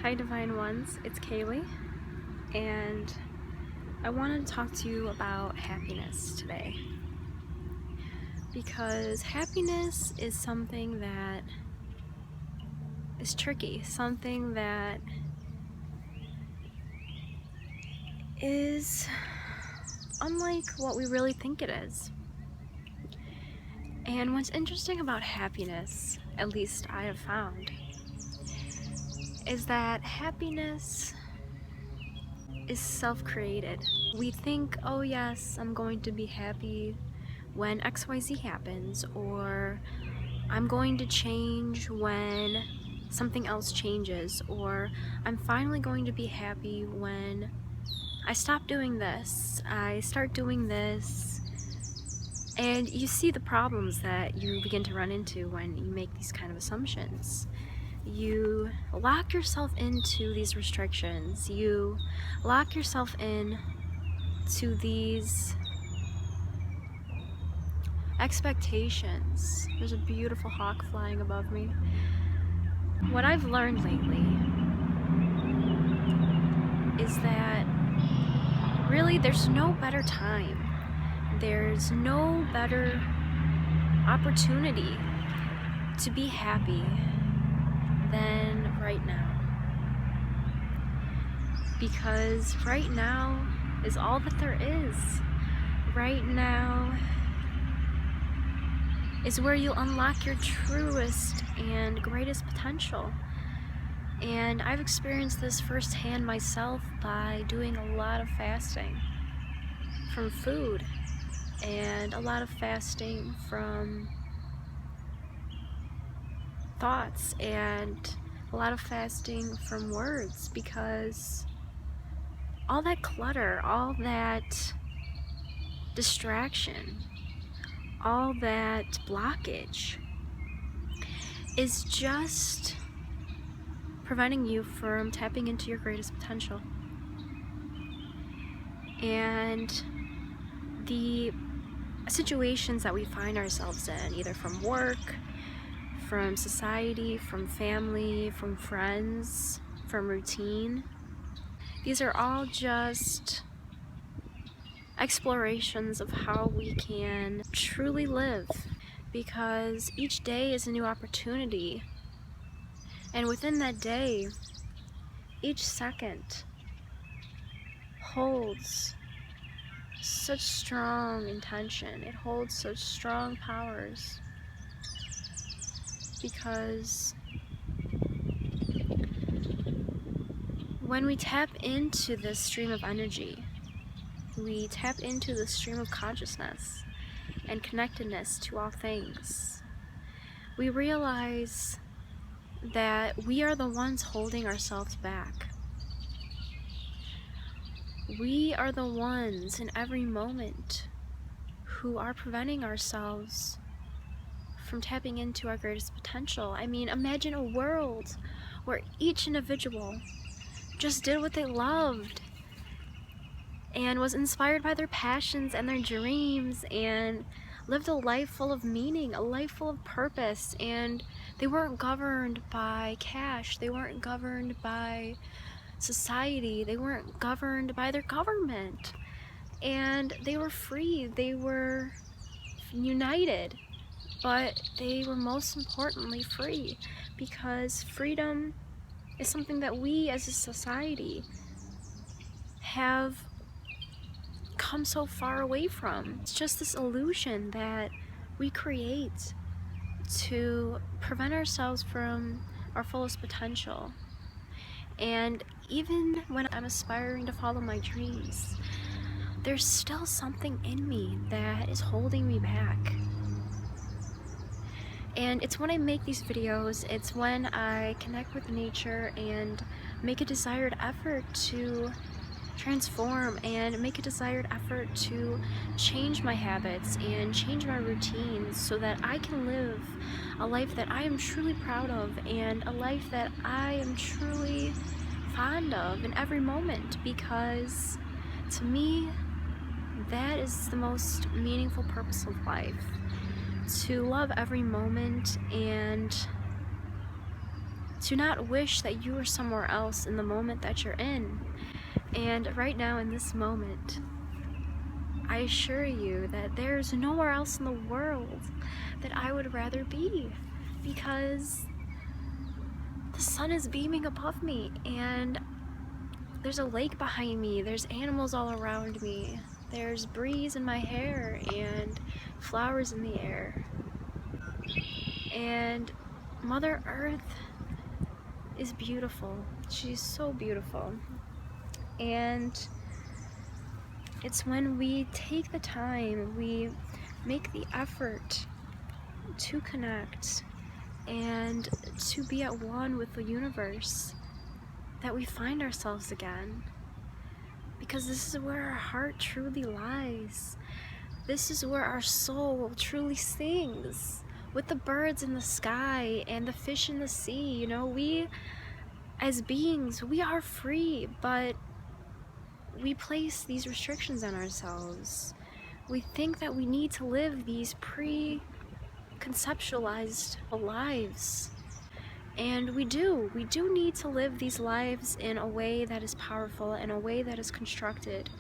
Hi Divine Ones, it's Kailei, and I wanted to talk to you about happiness today. Because happiness is something that is tricky, something that is unlike what we really think it is. And what's interesting about happiness, at least I have found, is that happiness is self-created. We think, oh yes, I'm going to be happy when XYZ happens, or I'm going to change when something else changes, or I'm finally going to be happy when I stop doing this, I start doing this. And you see the problems that you begin to run into when you make these kind of assumptions. You lock yourself into these restrictions, you lock yourself in to these expectations. There's a beautiful hawk flying above me. What I've learned lately is that really there's no better time. There's no better opportunity to be happy than right now. Because right now is all that there is. Right now is where you unlock your truest and greatest potential. And I've experienced this firsthand myself by doing a lot of fasting from food and a lot of fasting from thoughts and a lot of fasting from words, because all that clutter, all that distraction, all that blockage is just preventing you from tapping into your greatest potential. And the situations that we find ourselves in, either from work, from society, from family, from friends, from routine, these are all just explorations of how we can truly live, because each day is a new opportunity, and within that day, each second holds such strong intention, it holds such strong powers, because when we tap into this stream of energy, we tap into the stream of consciousness and connectedness to all things, we realize that we are the ones holding ourselves back. We are the ones in every moment who are preventing ourselves from tapping into our greatest potential. I mean, imagine a world where each individual just did what they loved and was inspired by their passions and their dreams and lived a life full of meaning, a life full of purpose, and they weren't governed by cash, they weren't governed by society, they weren't governed by their government, and they were free, they were united, but they were most importantly free, because freedom is something that we as a society have come so far away from. It's just this illusion that we create to prevent ourselves from our fullest potential. And even when I'm aspiring to follow my dreams, there's still something in me that is holding me back. And it's when I make these videos, it's when I connect with nature and make a desired effort to transform and make a desired effort to change my habits and change my routines so that I can live a life that I am truly proud of and a life that I am truly fond of in every moment, because to me, that is the most meaningful purpose of life. To love every moment and to not wish that you were somewhere else in the moment that you're in. And right now in this moment, I assure you that there's nowhere else in the world that I would rather be, because the sun is beaming above me and there's a lake behind me, there's animals all around me, there's breeze in my hair and flowers in the air. And Mother Earth is beautiful. She's so beautiful. And it's when we take the time, we make the effort to connect and to be at one with the universe, that we find ourselves again. Because this is where our heart truly lies. This is where our soul truly sings, with the birds in the sky and the fish in the sea. You know, we as beings, we are free, but we place these restrictions on ourselves. We think that we need to live these pre-conceptualized lives. And we do need to live these lives in a way that is powerful, in a way that is constructed.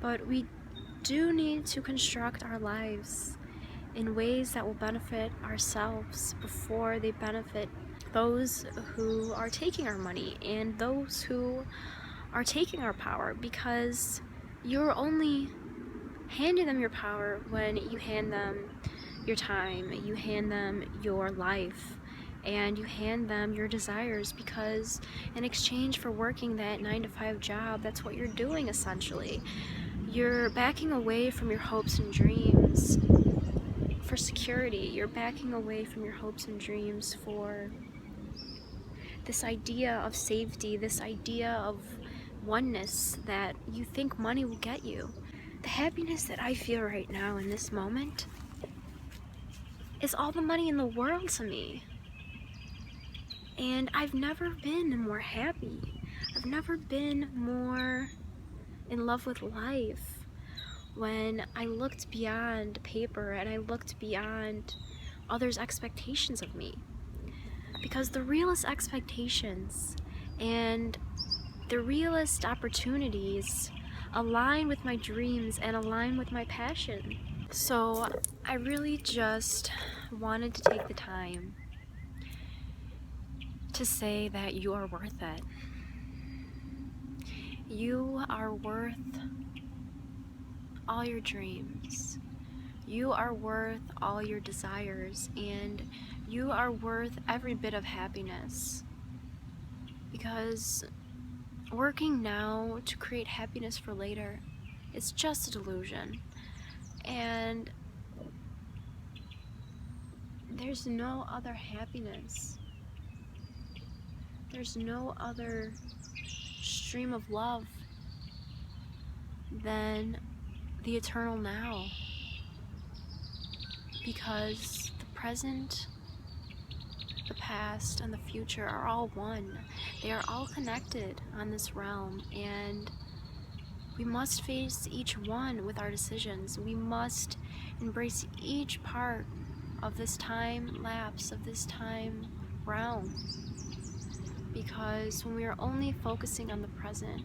But we do need to construct our lives in ways that will benefit ourselves before they benefit those who are taking our money and those who are taking our power, because you're only handing them your power when you hand them your time, you hand them your life, and you hand them your desires, because in exchange for working that 9-to-5 job, that's what you're doing essentially. You're backing away from your hopes and dreams for security. You're backing away from your hopes and dreams for this idea of safety, this idea of oneness that you think money will get you. The happiness that I feel right now in this moment is all the money in the world to me. And I've never been more happy. I've never been more in love with life. When I looked beyond paper and I looked beyond others' expectations of me. Because the realest expectations and the realest opportunities align with my dreams and align with my passion. So I really just wanted to take the time to say that you are worth it. You are worth all your dreams. You are worth all your desires, and you are worth every bit of happiness. Because working now to create happiness for later, it's just a delusion. And there's no other happiness. There's no other stream of love than the eternal now. Because the present, the past, and the future are all one. They are all connected on this realm, and we must face each one with our decisions. We must embrace each part of this time lapse, of this time realm. Because when we are only focusing on the present,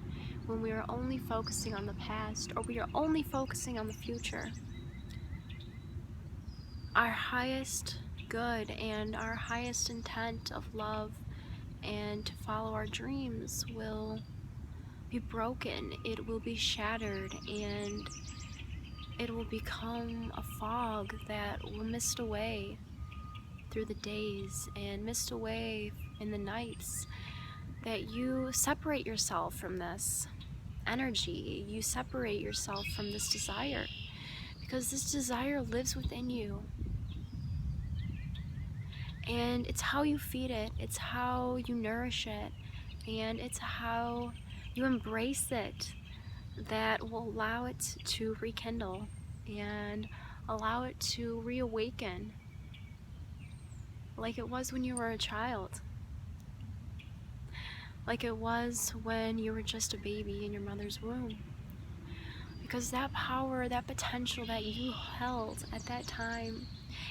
when we are only focusing on the past, or we are only focusing on the future, our highest good and our highest intent of love and to follow our dreams will be broken. It will be shattered, and it will become a fog that will mist away through the days and mist away in the nights. That you separate yourself from this energy, you separate yourself from this desire, because this desire lives within you. And it's how you feed it, it's how you nourish it, and it's how you embrace it that will allow it to rekindle and allow it to reawaken, like it was when you were a child, like it was when you were just a baby in your mother's womb. Because that power, that potential that you held at that time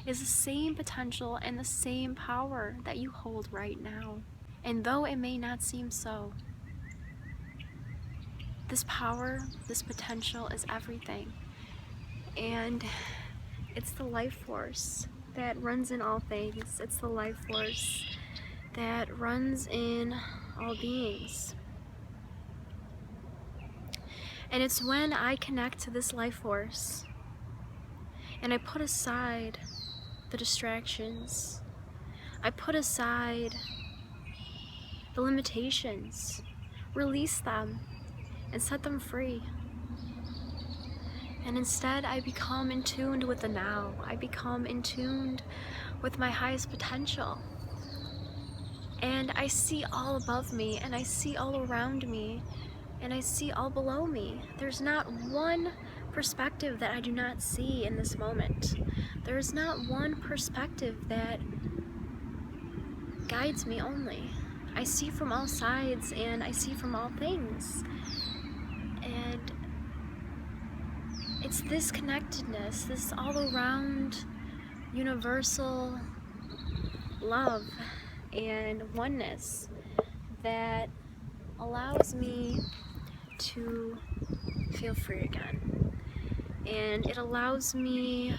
is the same potential and the same power that you hold right now. And though it may not seem so, this power, this potential is everything. And it's the life force that runs in all things. It's the life force that runs in all beings. And it's when I connect to this life force and I put aside the distractions, I put aside the limitations, release them, and set them free. And instead, I become in tune with the now. I become in tune with my highest potential. And I see all above me, and I see all around me, and I see all below me. There's not one perspective that I do not see in this moment. There's not one perspective that guides me only. I see from all sides, and I see from all things. And it's this connectedness, this all-around universal love and oneness that allows me to feel free again. And it allows me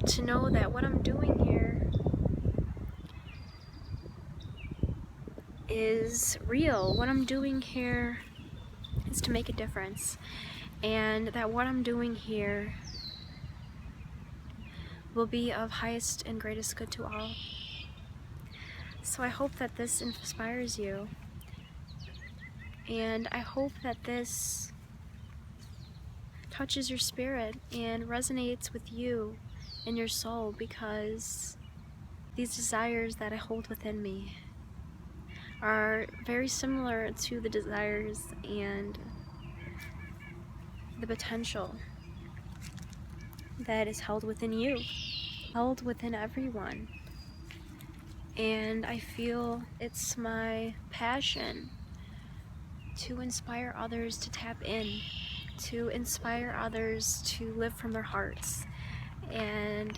to know that what I'm doing here is real. What I'm doing here is to make a difference. And that what I'm doing here will be of highest and greatest good to all. So I hope that this inspires you. And I hope that this touches your spirit and resonates with you and your soul, because these desires that I hold within me are very similar to the desires and the potential that is held within you, held within everyone. And I feel it's my passion to inspire others to tap in, to inspire others to live from their hearts and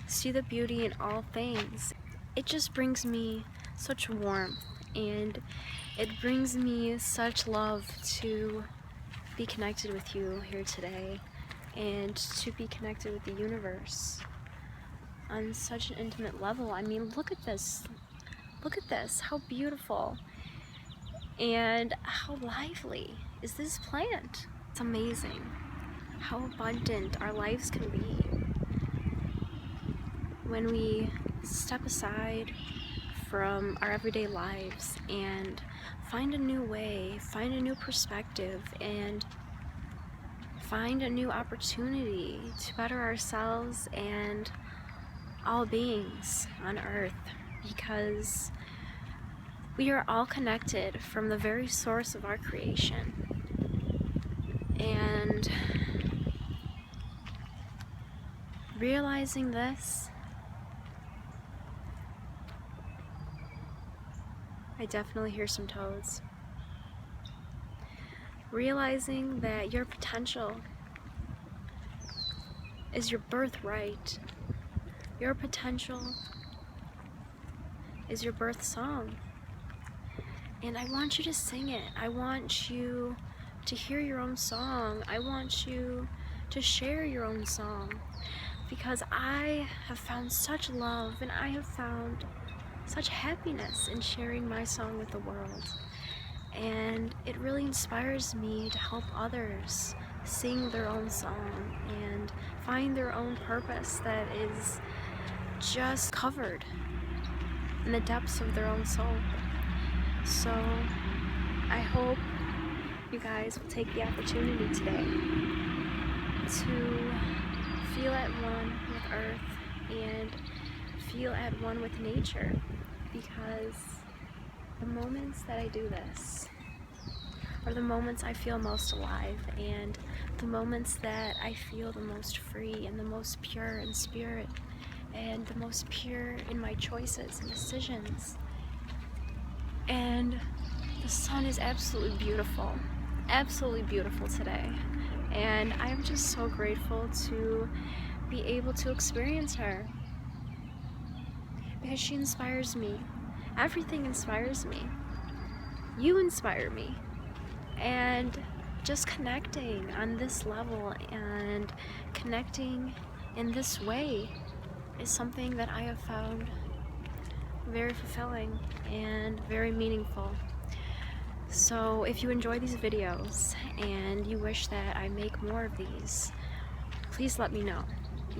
see the beauty in all things. It just brings me such warmth, and it brings me such love to be connected with you here today and to be connected with the universe on such an intimate level. I mean, look at this. Look at this. How beautiful and how lively is this plant. It's amazing how abundant our lives can be when we step aside from our everyday lives and find a new way, find a new perspective, and find a new opportunity to better ourselves and all beings on earth, because we are all connected from the very source of our creation. And realizing this, I definitely hear some toads. Realizing that your potential is your birthright. Your potential is your birth song. And I want you to sing it. I want you to hear your own song. I want you to share your own song. Because I have found such love and I have found such happiness in sharing my song with the world. And it really inspires me to help others sing their own song and find their own purpose that is just covered in the depths of their own soul. So I hope you guys will take the opportunity today to feel at one with Earth and feel at one with nature, because the moments that I do this are the moments I feel most alive, and the moments that I feel the most free and the most pure in spirit and the most pure in my choices and decisions. And the sun is absolutely beautiful absolutely beautiful today, and I'm just so grateful to be able to experience her because she inspires me. Everything inspires me. You inspire me. And just connecting on this level and connecting in this way is something that I have found very fulfilling and very meaningful. So if you enjoy these videos and you wish that I make more of these, please let me know,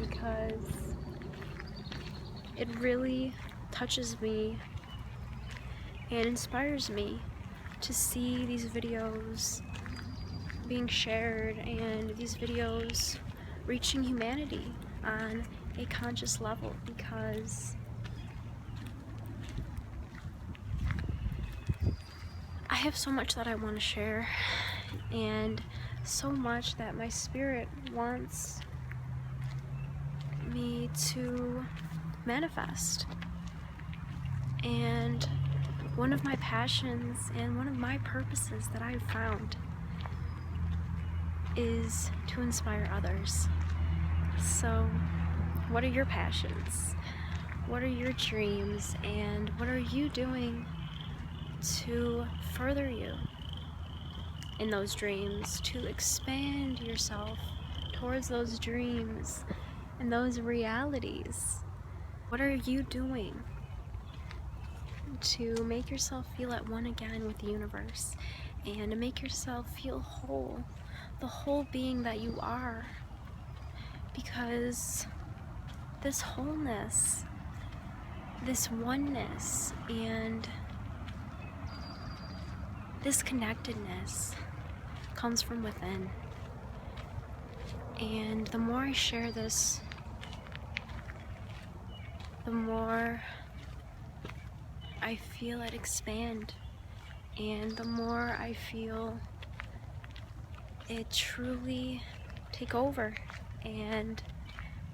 because it really touches me and inspires me to see these videos being shared and these videos reaching humanity on a conscious level, because I have so much that I want to share and so much that my spirit wants me to manifest. And one of my passions and one of my purposes that I've found is to inspire others. So, what are your passions? What are your dreams? And what are you doing to further you in those dreams, to expand yourself towards those dreams and those realities? What are you doing to make yourself feel at one again with the universe and to make yourself feel whole, the whole being that you are? Because this wholeness, this oneness, and this connectedness comes from within. And the more I share this, the more I feel it expand, and the more I feel it truly take over and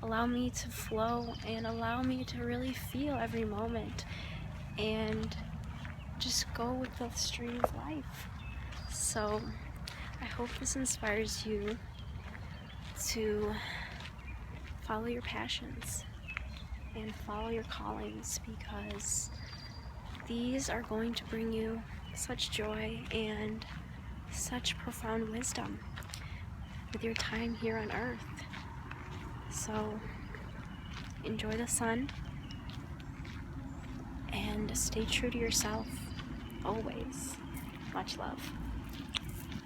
allow me to flow and allow me to really feel every moment and just go with the stream of life. So I hope this inspires you to follow your passions and follow your callings, because these are going to bring you such joy and such profound wisdom with your time here on earth. So enjoy the sun and stay true to yourself always. Much love.